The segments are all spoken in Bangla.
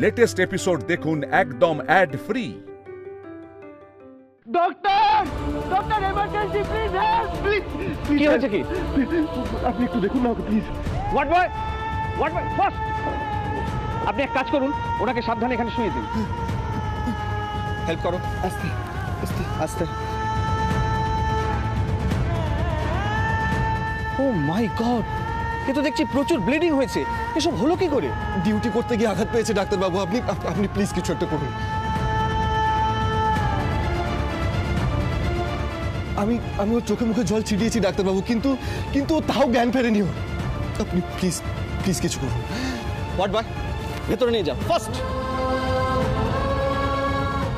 লেটেস্ট এপিসোড দেখুন একদম add free. Doctor, doctor emergency, please help, please. কি হয়েছে কি? আপনি একটু দেখুন না please. What boy, what boy, fast. আপনি এক কাজ করুন, ওনাকে সাবধানে এখানে শুয়ে দিন। হেল্প করো। আস্তে আস্তে আস্তে। ও মাই গড, এ তো দেখছি প্রচুর ব্লিডিং হয়েছে। এসব হলো কি করে? ডিউটি করতে গিয়ে আঘাত পেয়েছে ডাক্তারবাবু। আপনি প্লিজ কিছু একটা করুন। আমি ওর চোখে মুখে জল ছিটিয়েছি ডাক্তারবাবু, কিন্তু ও তাও জ্ঞান ফেরেনি ওর। আপনি প্লিজ প্লিজ কিছু করুন। হোয়াট বয়, ভেতরে নিয়ে যাও ফার্স্ট।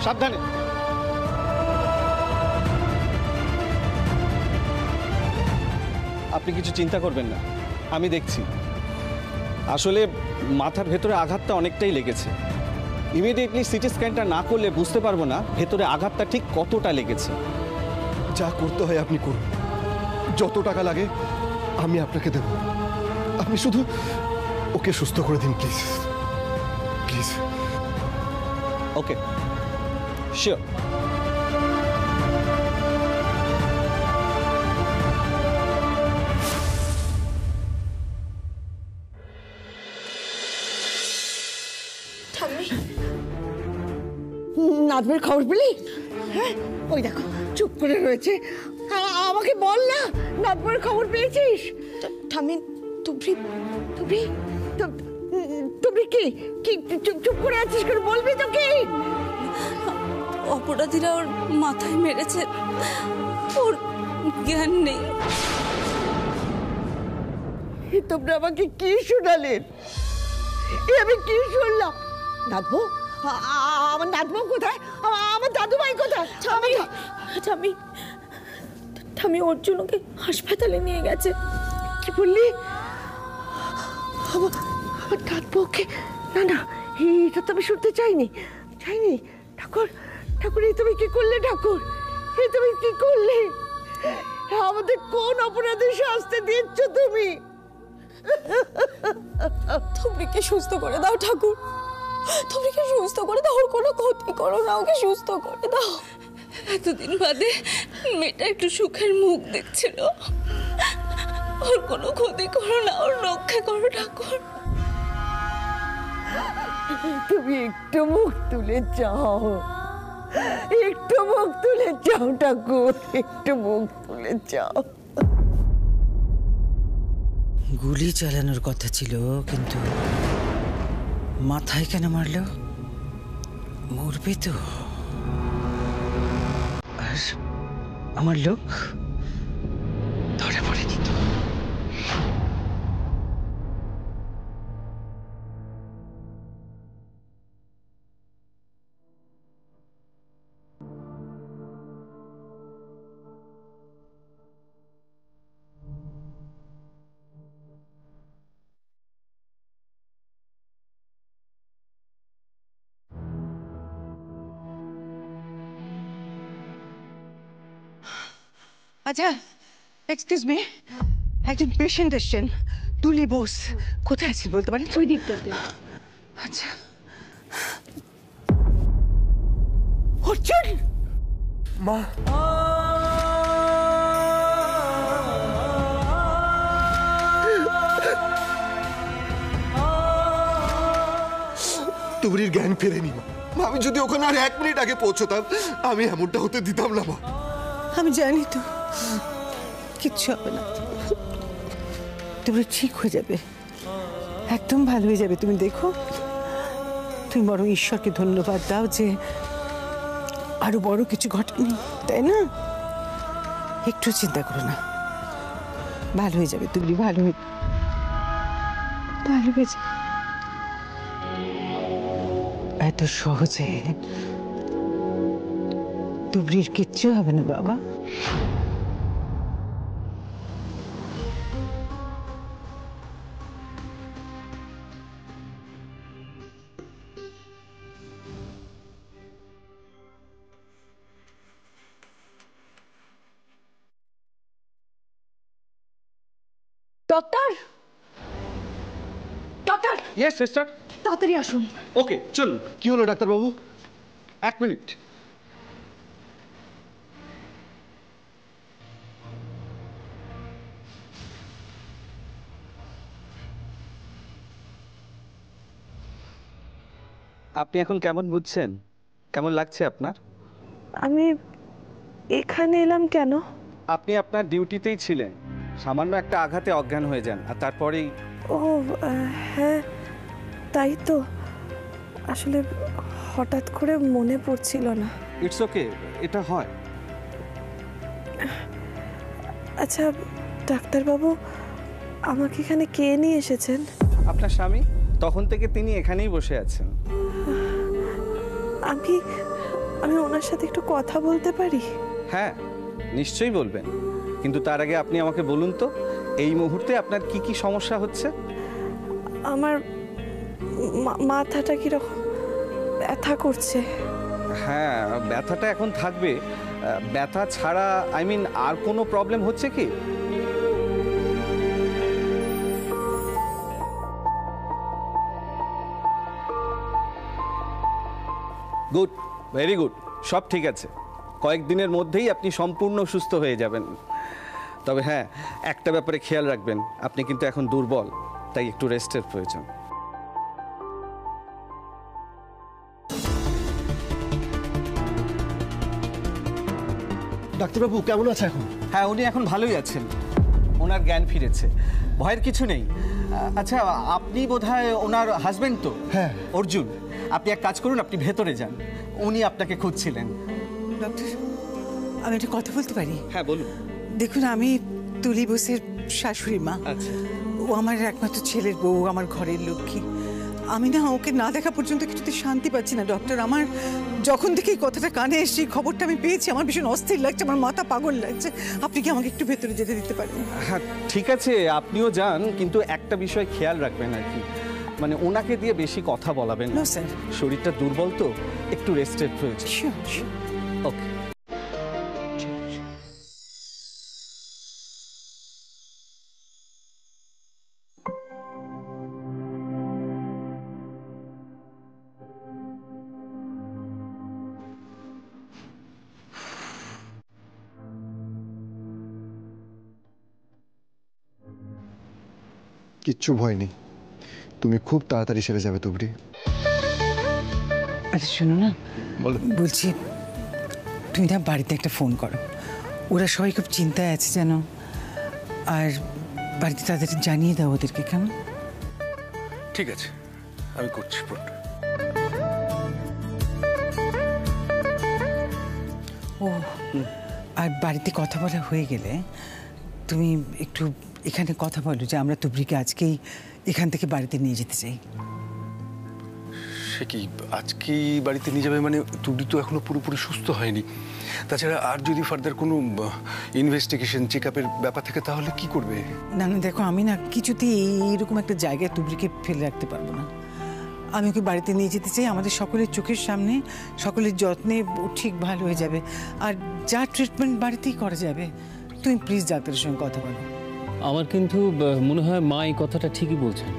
সাবধানে। আপনি কিছু চিন্তা করবেন না, আমি দেখছি। আসলে মাথার ভেতরে আঘাতটা অনেকটাই লেগেছে। ইমিডিয়েটলি সিটি স্ক্যানটা না করলে বুঝতে পারবো না ভেতরে আঘাতটা ঠিক কতটা লেগেছে। যা করতে হয় আপনি করুন, যত টাকা লাগে আমি আপনাকে দেব। আপনি শুধু ওকে সুস্থ করে দিন প্লিজ, প্লিজ। Okay, sure. নাজমের খবর পেলি? হ্যাঁ, ওই দেখো চুপ করে রয়েছে। আমাকে বল না, নাজমের খবর পেয়েছিস? ঠাম্মি, তুবড়ি তুমি তুমি কি কি চুপ করে আছিস? করে বলবি তো কি? অপরাধীরা ওর মাথায় মেরেছে, ওর জ্ঞান নেই। তোমরা আমাকে কি শোনালেন? আমি কি শুনলাম? নাজমো, আমার নাজমো কোথায়? আমার দাদুভাই কোথায়? ঠাম্মি, ঠাম্মি অর্জুনকে হাসপাতালে নিয়ে গেছে। কি বললি? আমার নাজমোকে? না না, এটা তো আমি শুনতে চাইনি। ঠাকুর, ঠাকুর, এই তুমি কি করলে? ঠাকুর, এই তুমি কি করলে? আমাদের কোন অপরাধে শাস্তি দিচ্ছ তুমি? তুবড়িকে সুস্থ করে দাও ঠাকুর, তুবড়িকে সুস্থ করে দাও। ওর কোনো ক্ষতি করো না, ওকে সুস্থ করে দাও। এতদিন বাদে মেয়েটা একটু সুখের মুখ দেখছিল। ওর কোনো ক্ষতি করো না, ওর রক্ষা করো ঠাকুর। তুমি একটু মুখ তুলে যাও, একটু মুখ তুলে যাও ঠাকুর, একটু মুখ তুলে যাও। গুলি চালানোর কথা ছিল, কিন্তু মাথায় কেন মারলো? মরবে তো। আর আমার লোক ধরে পড়েনি তো। আচ্ছা, এক্সকিউজ মি, একজন পেশেন্ট এসছেন, তুলি বোস। কোথায় আছেন বলতে পারেন? ওই দিকটাতে। আচ্ছা। অর্জুন! মা, তুবড়ির জ্ঞান ফেরেনি মা। আমি যদি ওখানে আর 1 মিনিট আগে পৌঁছতাম, আমি এমনটা হতে দিতাম না মা। আমি জানি তো, কিচ্ছু হবে না, তুমি ঠিক হয়ে যাবে, একদম ভালো হয়ে যাবে। তুমি দেখো, তুমি বরং ঈশ্বরকে ধন্যবাদ দাও যে আরো বড় কিছু ঘটেনি, তাই না? একটু চিন্তা করো না, ভালো হয়ে যাবে। তুমি ভালো হয়ে যাবে। এত সহজে তুবড়ির কিচ্ছু হবে না বাবা। Doctor, doctor, yes sister. তাড়াতাড়ি আসুন। ওকে চলুন। কি হলো ডাক্তারবাবু? 1 মিনিট। আপনি এখন কেমন বুঝছেন? কেমন লাগছে আপনার? আমি এখানে এলাম কেন? আপনি আপনার ডিউটিতেই ছিলেন, সামান্য একটা আঘাতে অজ্ঞান হয়ে যান, আর তারপরেই। ও হ্যাঁ তাই তো, আসলে হঠাৎ করে মনে পড়ছিল না। ইটস ওকে, এটা হয়। আচ্ছা ডাক্তারবাবু, আমাকে এখানে কে নিয়ে এসেছেন? আপনার স্বামী, তখন থেকে তিনি এখানেই বসে আছেন। আমি আমি ওনার সাথে একটু কথা বলতে পারি? হ্যাঁ নিশ্চয়ই বলবেন, কিন্তু তার আগে আপনি আমাকে বলুন তো, এই মুহূর্তে আপনার কি কি সমস্যা হচ্ছে? আমার মাথাটা কিরকম ব্যথা করছে। হ্যাঁ ব্যথাটা এখন থাকবে, ব্যথা ছাড়া আই মিন আর কোনো প্রবলেম হচ্ছে কি? গুড, ভেরি গুড, সব ঠিক আছে। কয়েকদিনের মধ্যেই আপনি সম্পূর্ণ সুস্থ হয়ে যাবেন। তবে হ্যাঁ, একটা ব্যাপারে খেয়াল রাখবেন, আপনি কিন্তু এখন দুর্বল, তাই একটু রেস্টের প্রয়োজন। ডাক্তারবাবু কেমন আছে এখন? হ্যাঁ উনি এখন ভালোই আছেন, ওনার জ্ঞান ফিরেছে, ভয়ের কিছু নেই। আচ্ছা আপনি বোধহয় ওনার হাজবেন্ড তো? হ্যাঁ। অর্জুন, আপনি এক কাজ করুন, আপনি ভেতরে যান, উনি আপনাকে খুঁজছিলেন। ডক্টর, আমি একটা কথা বলতে পারি? হ্যাঁ বলুন। দেখুন, আমি তুলি বোসের শাশুড়ি মা। আচ্ছা। ও আমার একমাত্র ছেলের বউ, আমার ঘরের লক্ষ্মী। আমি না ওকে না দেখা পর্যন্ত কিছুতে শান্তি পাচ্ছি না ডক্টর। আমার যখন থেকে এই কথাটা কানে এসে খবরটা আমি পেয়েছি, আমার ভীষণ অস্থির লাগছে, আমার মাথা পাগল লাগছে। আপনি কি আমাকে একটু ভেতরে যেতে দিতে পারেন? হ্যাঁ ঠিক আছে, আপনিও যান, কিন্তু একটা বিষয় খেয়াল রাখবেন আর কি, মানে ওনাকে দিয়ে বেশি কথা বলাবেন না। No, sir. শরীরটা দুর্বল তো, একটু রেস্টের প্রয়োজন। Sure sure. ওকে। কিচ্ছু ভয় নেই, তুমি খুব তাড়াতাড়ি সেরে যাবে তুবড়ি। আচ্ছা শোনো না, বলো। বলছি তুমি না বাড়িতে একটা ফোন করো, ওরা সবাই খুব চিন্তায় আছে যেন, আর বাড়িতে তাদের জানিয়ে দাও ওদেরকে, কেমন? ঠিক আছে, আমি করছি ফোনটা। ও, আর বাড়িতে কথা বলা হয়ে গেলে তুমি একটু এখানে কথা বলো যে আমরা তুবড়িকে আজকেই এখান থেকে বাড়িতে নিয়ে যেতে চাই। সে কি আজকেই বাড়িতে নিয়ে যাবে? মানে তুবড়ি তো এখনো পুরোপুরি সুস্থ হয়নি, তাছাড়া আর যদি ফার্দার কোনো ইনভেস্টিগেশন চেক আপের ব্যাপার থাকে তাহলে কি করবে? না না দেখো, আমি না কিছুতেই এইরকম একটা জায়গায় তুবড়িকে ফেলে রাখতে পারবো না। আমি ওকে বাড়িতে নিয়ে যেতে চাই, আমাদের সকলের চোখের সামনে, সকলের যত্নে ও ঠিক ভালো হয়ে যাবে, আর যা ট্রিটমেন্ট বাড়িতেই করা যাবে। তুমি প্লিজ ডাক্তারের সঙ্গে কথা বলো। আমার কিন্তু মনে হয় মা এই কথাটা ঠিকই বলছেন,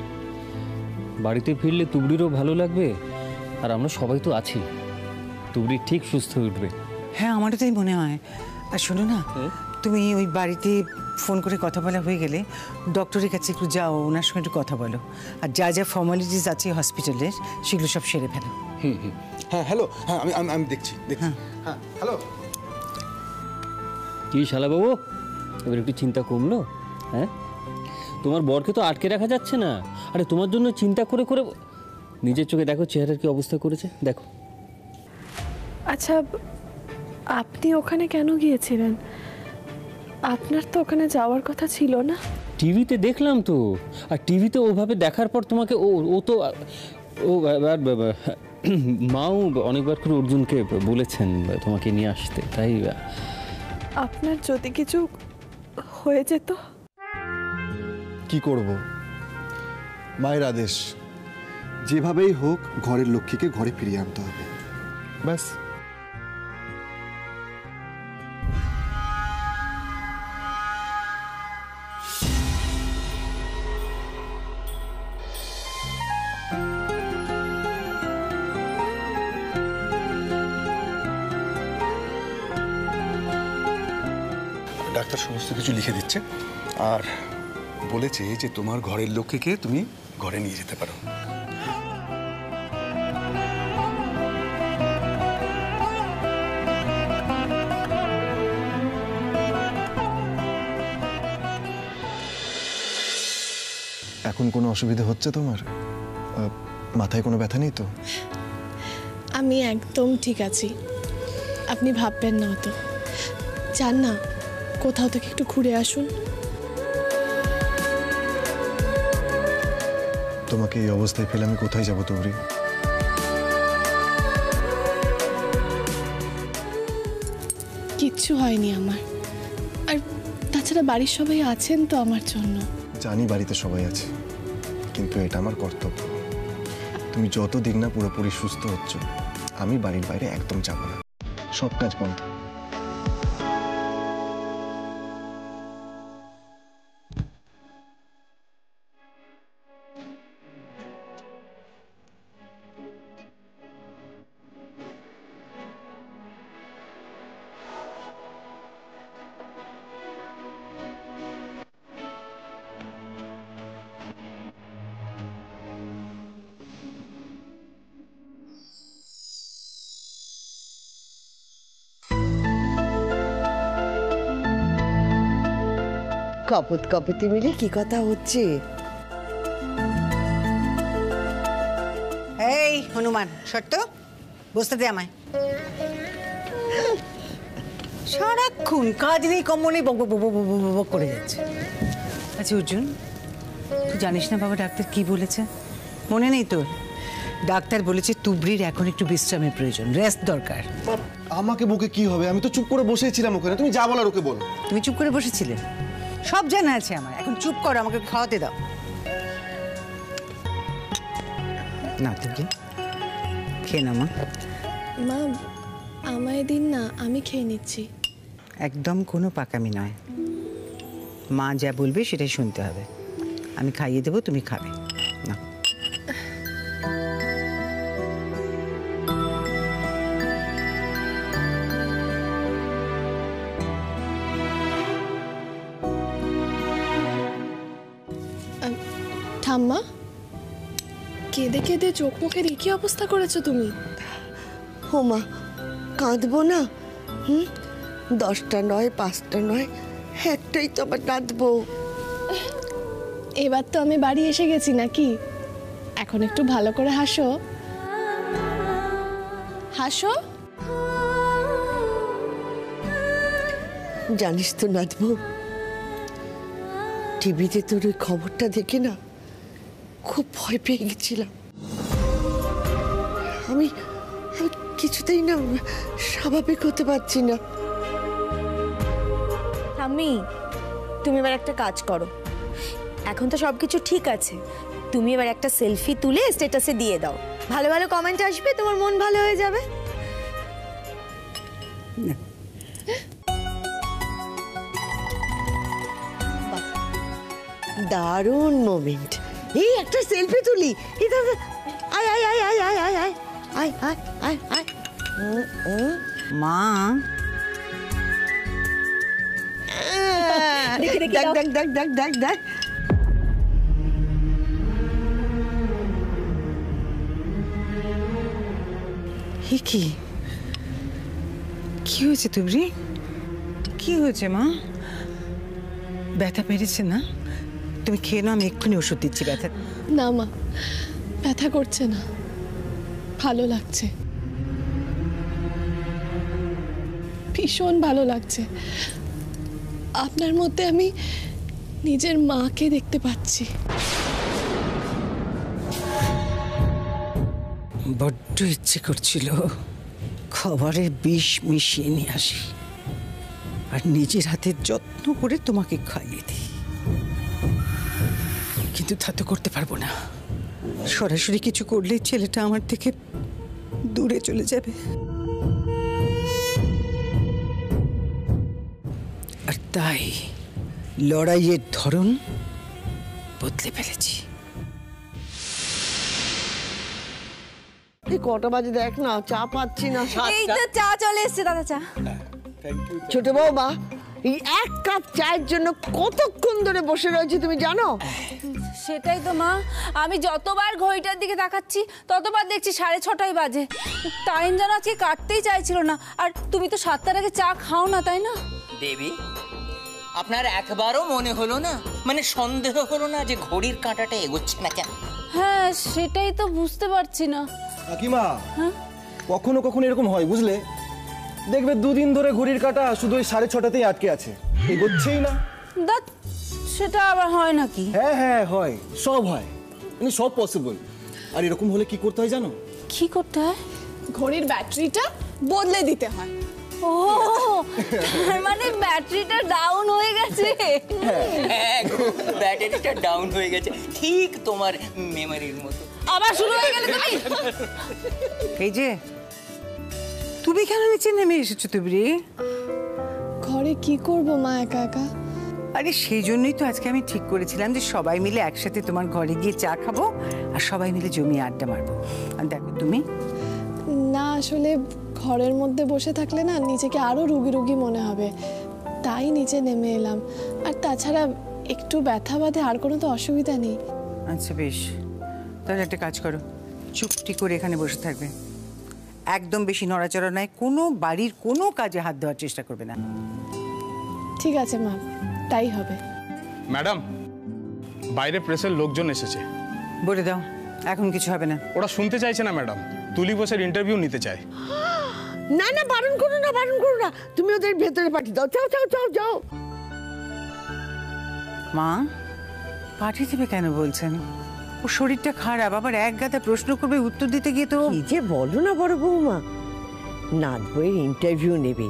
বাড়িতে ফিরলে তুবড়িরও ভালো লাগবে, আর আমরা সবাই তো আছি, তুবড়ি ঠিক সুস্থ হয়ে উঠবে। হ্যাঁ আমারও তাই মনে হয়। আর শোনো না, তুমি ওই বাড়িতে ফোন করে কথা বলা হয়ে গেলে ডক্টরের কাছে একটু যাও, ওনার সঙ্গে একটু কথা বলো, আর যা যা ফর্মালিটিস আছে হসপিটালের সেগুলো সব সেরে ফেলো। হ্যাঁ হ্যালো, হ্যাঁ আমি দেখছি। হ্যাঁ হ্যালো। কি শালাবাবু, এবার একটু চিন্তা কমলো? হ্যাঁ, তোমার বরকে তো আটকে রাখা যাচ্ছে না। আরে তোমার জন্য চিন্তা করে করে নিজের চোখে দেখো চেহারার কি অবস্থা করেছে, দেখো। আচ্ছা আপনি ওখানে কেন গিয়েছিলেন? আপনার তো ওখানে যাওয়ার কথা ছিল না। টিভিতে দেখলাম তো, আর টিভিতে ওভাবে দেখার পর তোমাকে ও তো ও মাও অনেকবার করে অর্জুনকে বলেছেন তোমাকে নিয়ে আসতে, তাই। আপনার যদি কিছু হয়ে যেত? কি করব, মায়ের আদেশ, যেভাবেই হোক ঘরের লক্ষ্মীকে ঘরে ফিরিয়ে আনতে হবে, ব্যাস। ডাক্তার সমস্ত কিছু লিখে দিচ্ছে, আর বলেছে যে তোমার ঘরের লোককে তুমি ঘরে নিয়ে যেতে পারো। এখন কোনো অসুবিধা হচ্ছে তোমার? মাথায় কোনো ব্যথা নেই তো? আমি একদম ঠিক আছি, আপনি ভাববেন না তো। যান না, কোথাও থেকে একটু ঘুরে আসুন। তোমাকে এই অবস্থায় ফেলে আমি কোথায় যাবো তুবরি? কিচ্ছু হয়নি আমার, আর তাছাড়া বাড়ির সবাই আছেন তো আমার জন্য। জানি বাড়িতে সবাই আছে, কিন্তু এটা আমার কর্তব্য। তুমি যতদিন না পুরোপুরি সুস্থ হচ্ছ, আমি বাড়ির বাইরে একদম যাব না। সব কাজ বন্ধ। কপত কপতি মিলে কি কথা হচ্ছে? এই হনুমান, সত্য বসতে দে আমায়। সারাক্ষণ কাজ নেই, কম নেই, বক বক বক বক বক করে যাচ্ছে। আচ্ছা অর্জুন, তুই জানিস না বাবা ডাক্তার কি বলেছে? মনে নেই তোর? ডাক্তার বলেছে তুবড়ির এখন একটু বিশ্রামের প্রয়োজন, রেস্ট দরকার। আমাকে বকে কি হবে? আমি তো চুপ করে বসেছিলাম ওখানে। তুমি যা বলার ওকে বলো। তুমি চুপ করে বসেছিলে? সব জানা আছে আমার, এখন চুপ করো, আমাকে খাওয়াতে দাও। না তুবড়ি, খেয়ে না মা। মা, আমায় দিন না, আমি খেয়ে নিচ্ছি। একদম কোনো পাকামি নয়, মা যা বলবে সেটাই শুনতে হবে। আমি খাইয়ে দেবো, তুমি খাবে না। ঠাম্মা, কেঁদে কেঁদে চোখ মুখের কি অবস্থা করেছো তুমি? ও মা, কাঁদবো না? 10টা নয়, 5টা নয়, একটাই তো আমার কাঁদবো। এবার তো আমি বাড়ি এসে গেছি নাকি? এখন একটু ভালো করে হাসো, হাসো। জানিস তো নাথবো, টিভিতে তোর ওই খবরটা দেখে না খুব ভয় পেয়ে গেছিলাম। আমি কিছুতেই না স্বাভাবিক হতে পারছি না। ঠাম্মি, তুমি এবার একটা কাজ করো। এখন তো সবকিছু ঠিক আছে, তুমি এবার একটা সেলফি তুলে স্ট্যাটাসে দিয়ে দাও। ভালো ভালো কমেন্ট আসবে, তোমার মন ভালো হয়ে যাবে। দারুণ মোমেন্ট। এই একটা সেলফি তুলি। আয় আয় আয় আয় আয় আয় আয় আয় আয় আয় আয়। মা দেখ দেখ দেখ দেখ দেখ দেখ। কি কি হয়েছে তুবড়ি? কি হয়েছে মা? ব্যথা পেরেছে না? তুমি খেয়ে নাও, আমি এক্ষুনি ওষুধ দিচ্ছি ব্যথা। না মা, ব্যথা করছে না, ভালো লাগছে, ভীষণ ভালো লাগছে। আপনার মধ্যে আমি নিজের মাকে দেখতে পাচ্ছি। বড্ড ইচ্ছে করছিল খাবারে বিষ মিশিয়ে নিয়ে আসি আর নিজের হাতে যত্ন করে তোমাকে খাইয়ে দিই, কিন্তু তা তো করতে পারবো না। সরাসরি কিছু করলে ছেলেটা আমার থেকে দূরে চলে যাবে, আর তাই লড়াইয়ের ধরন বদলে ফেলেছি। এই কটা বাজে দেখ না, চা পাচ্ছি না। এই তো চা চলে এসেছে, দাদা চা। ছোট বৌমা, এই এক কাপ চায়ের জন্য কতক্ষণ ধরে বসে রয়েছে তুমি জানো? সেটাই তো মা, আমি যতবার ঘড়িটার দিকে তাকাচ্ছি ততবার দেখছি 6:30 বাজে। টাইম যেন আজকে কাটতেই চাইছিল না। আর তুমি তো 7টার আগে চা খাও না, তাই না? দেবী, আপনার একবারও মনে হলো না, মানে সন্দেহ হলো না যে ঘড়ির কাঁটাটা এগোচ্ছে না কেন? হ্যাঁ, সেটাই তো বুঝতে পারছি না। কাকিমা, কখনো কখনো এরকম হয় বুঝলে, দেখবে দুদিন ধরে ঘড়ির কাঁটা শুধু ওই 6:30তেই আটকে আছে, এগোচ্ছেই না। দাঁত, সেটা আবার হয় নাকি? হ্যাঁ হ্যাঁ হয়, সব হয়, মানে সব পসিবল। আর এরকম হলে কি করতে হয় জানো? কি করতে হয়? ঘড়ির ব্যাটারিটা বদলে দিতে হয়। ও, মানে ব্যাটারিটা ডাউন হয়ে গেছে। হ্যাঁ, ব্যাটারিটা ডাউন হয়ে গেছে, ঠিক তোমার মেমোরির মতো। আবার শুরু হয়ে গেল তুমি। এই যে তুমি কেন নিচে নেমে এসেছো তুবড়ি? ঘরে কি করব মা একা একা? আরে সেই জন্যই তো আজকে আমি ঠিক করেছিলাম যে সবাই মিলে একসাথে তোমার ঘরে গিয়ে চা খাবো আর সবাই মিলে জমিয়ে আড্ডা মারবো। আর দেখো তুমি, না আসলে ঘরের মধ্যে বসে থাকলে না নিজেকে আরো রুগী রুগী মনে হবে, তাই নিচে নেমে এলাম। আর তাছাড়া একটু ব্যথা বাঁধে, আর কোনো তো অসুবিধা নেই। আচ্ছা বেশ, তাহলে একটা কাজ করো, চুপটি করে এখানে বসে থাকবে, একদম বেশি নড়াচড়া নয়, কোনো বাড়ির কোনো কাজে হাত দেওয়ার চেষ্টা করবে না। ঠিক আছে মা, তাই হবে। ম্যাডাম, বাইরে প্রেসের লোকজন এসেছে। বলে দাও, এখন কিছু হবে না। ওরা শুনতে চাইছে না ম্যাডাম, তুলি বোসের ইন্টারভিউ নিতে চায়। না না, বারণ করো না, বারণ করো না, তুমি ওদের ভেতরে পাঠিয়ে দাও। যাও যাও যাও যাও। মা, পাঠিয়ে দেবে কেন বলছেন? ও শরীরটা খারাপ, আবার এক গাদা প্রশ্ন করবে, উত্তর দিতে গিয়ে তো। কি যে বলো না বড় বৌমা, নাত বইয়ের ইন্টারভিউ নেবে,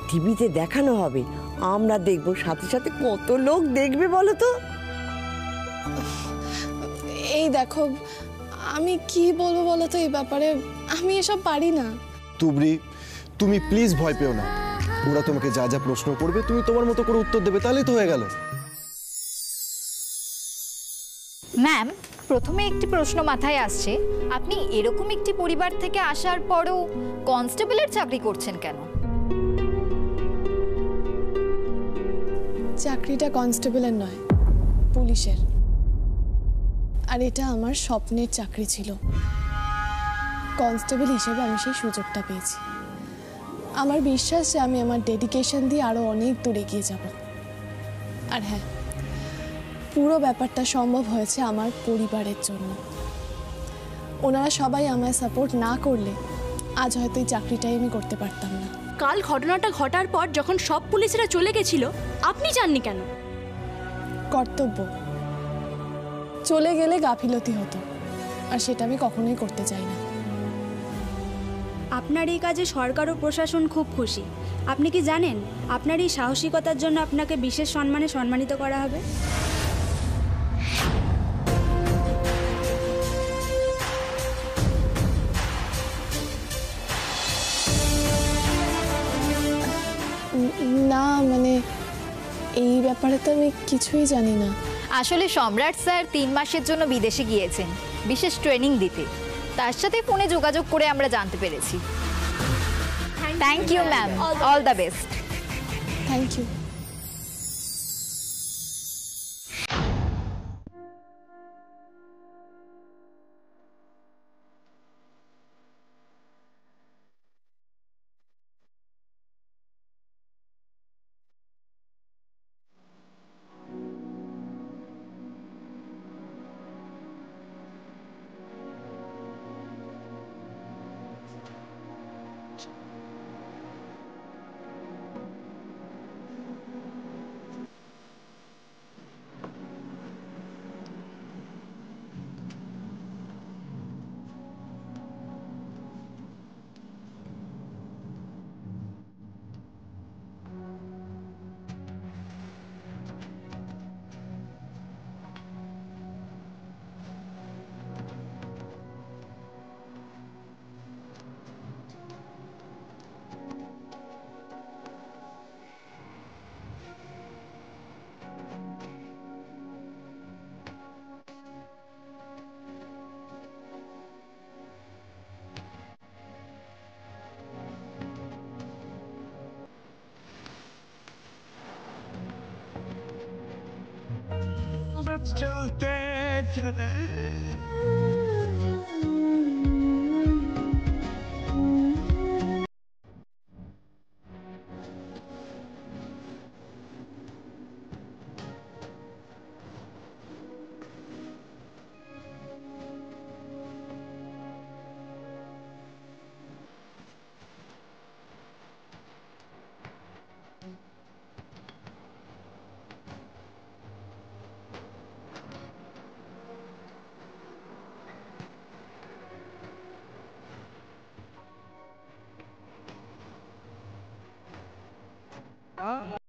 টিভিতে দেখানো হবে, আমরা দেখবো, সাথে সাথে কত লোক দেখবে বলো তো। এই দেখো, আমি কি বলবো বলো তো এই ব্যাপারে, আমি এসব পারি না। তুবড়ি, তুমি প্লিজ ভয় পেও না, ওরা তোমাকে যা যা প্রশ্ন করবে তুমি তোমার মতো করে উত্তর দেবে, তাহলেই তো হয়ে গেল। ম্যাম, প্রথমে একটি প্রশ্ন মাথায় আসছে, আপনি এরকম একটি পরিবার থেকে আসার পরও কনস্টেবলের চাকরি করছেন কেন? চাকরিটা কনস্টেবলের নয়, পুলিশের। আর এটা আমার স্বপ্নের চাকরি ছিল। কনস্টেবল হিসেবে আমি সেই সুযোগটা পেয়েছি। আমার বিশ্বাস যে আমি আমার ডেডিকেশন দিয়ে আরো অনেক দূর এগিয়ে যাব। আর হ্যাঁ, পুরো ব্যাপারটা সম্ভব হয়েছে আমার পরিবারের জন্য। ওনারা সবাই আমায় সাপোর্ট না করলে আজ হয়তো এই চাকরিটাই আমি করতে পারতাম না। কাল ঘটনাটা ঘটার পর যখন সব পুলিশরা চলে গেছিল, আপনি যাননি কেন? কর্তব্য, চলে গেলে গাফিলতি হতো, আর সেটা আমি কখনোই করতে চাই না। আপনার এই কাজে সরকার ও প্রশাসন খুব খুশি। আপনি কি জানেন, আপনার এই সাহসিকতার জন্য আপনাকে বিশেষ সম্মানে সম্মানিত করা হবে? না মানে এই ব্যাপারে তো আমি কিছুই জানি না। আসলে সম্রাট স্যার 3 মাসের জন্য বিদেশে গিয়েছেন বিশেষ ট্রেনিং দিতে, তার সাথে ফোনে যোগাযোগ করে আমরা জানতে পেরেছি। Thank you ma'am, all the best. Thank you. चलते चले हाँ